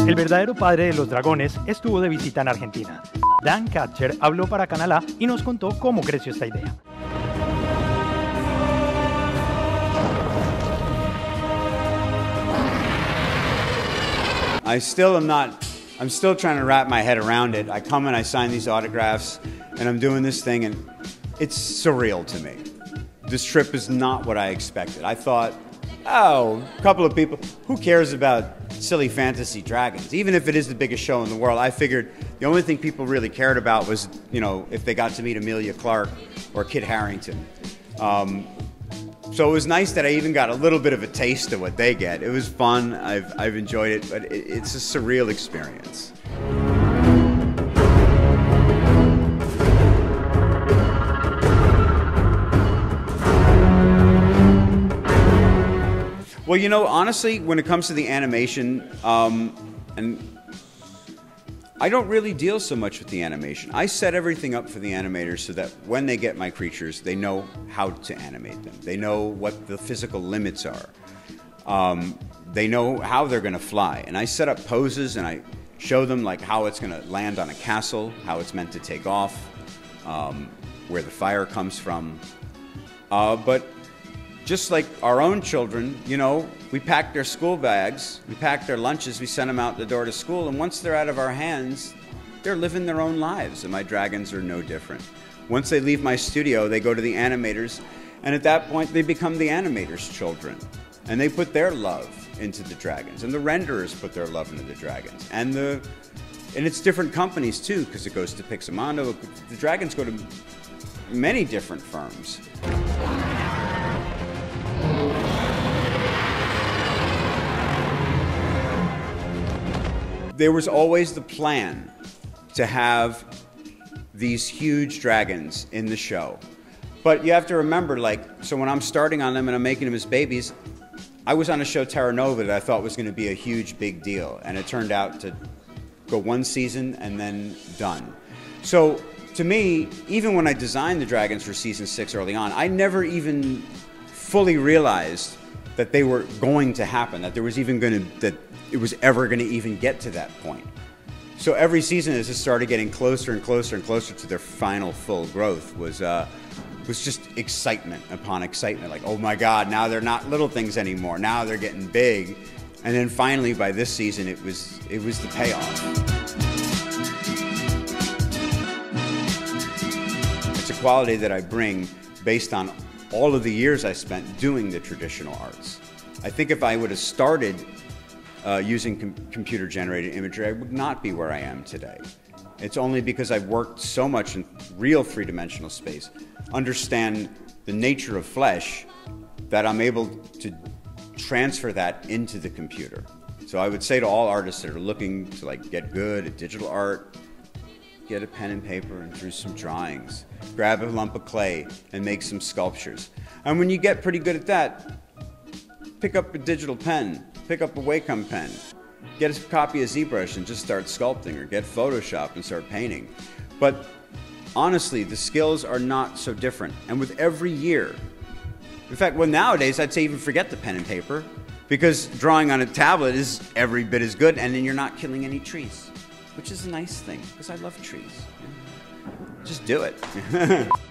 El verdadero padre de los dragones estuvo de visita en Argentina. Dan Katcher habló para Canal y nos contó cómo creció esta idea. I'm still trying to wrap my head around it. I come and I sign these autographs and I'm doing this thing and it's surreal to me. This trip is not what I expected. I thought, oh, a couple of people, who cares about silly fantasy dragons? Even if it is the biggest show in the world, I figured the only thing people really cared about was, you know, if they got to meet Emilia Clarke or Kit Harington. So it was nice that I even got a little bit of a taste of what they get. It was fun, I've enjoyed it, but it's a surreal experience. Well, you know, honestly, when it comes to the animation, and I don't really deal so much with the animation. I set everything up for the animators so that when they get my creatures, they know how to animate them. They know what the physical limits are. They know how they're going to fly. And I set up poses and I show them like how it's going to land on a castle, how it's meant to take off, where the fire comes from. But just like our own children, you know, we pack their school bags, we pack their lunches, we send them out the door to school, and once they're out of our hands, they're living their own lives, and my dragons are no different. Once they leave my studio, they go to the animators, and at that point, they become the animators' children, and they put their love into the dragons, and the renderers put their love into the dragons, and it's different companies too, because it goes to Pixamondo. The dragons go to many different firms. There was always the plan to have these huge dragons in the show. But you have to remember, like, so when I'm starting on them and I'm making them as babies, I was on a show, Terra Nova, that I thought was going to be a huge, big deal. And it turned out to go one season and then done. So to me, even when I designed the dragons for season 6 early on, I never even fully realized that they were going to happen, that there was even that it was ever going to even get to that point. So every season, as it started getting closer and closer and closer to their final full growth, was just excitement upon excitement. Like, oh my God, now they're not little things anymore. Now they're getting big. And then finally, by this season, it was the payoff. It's a quality that I bring based on all of the years I spent doing the traditional arts. I think if I would have started using computer-generated imagery, I would not be where I am today. It's only because I've worked so much in real three-dimensional space, understand the nature of flesh, that I'm able to transfer that into the computer. So I would say to all artists that are looking to like get good at digital art, get a pen and paper and do some drawings. Grab a lump of clay and make some sculptures. And when you get pretty good at that, pick up a digital pen, pick up a Wacom pen, get a copy of ZBrush and just start sculpting, or get Photoshop and start painting. But honestly, the skills are not so different. And with every year, in fact, well, nowadays I'd say even forget the pen and paper, because drawing on a tablet is every bit as good, and then you're not killing any trees. Which is a nice thing, because I love trees. Just do it.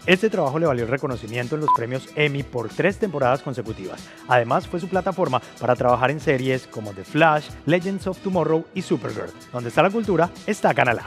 Este trabajo le valió el reconocimiento en los premios Emmy por 3 temporadas consecutivas. Además, fue su plataforma para trabajar en series como The Flash, Legends of Tomorrow y Supergirl. Donde está la cultura, está Canal.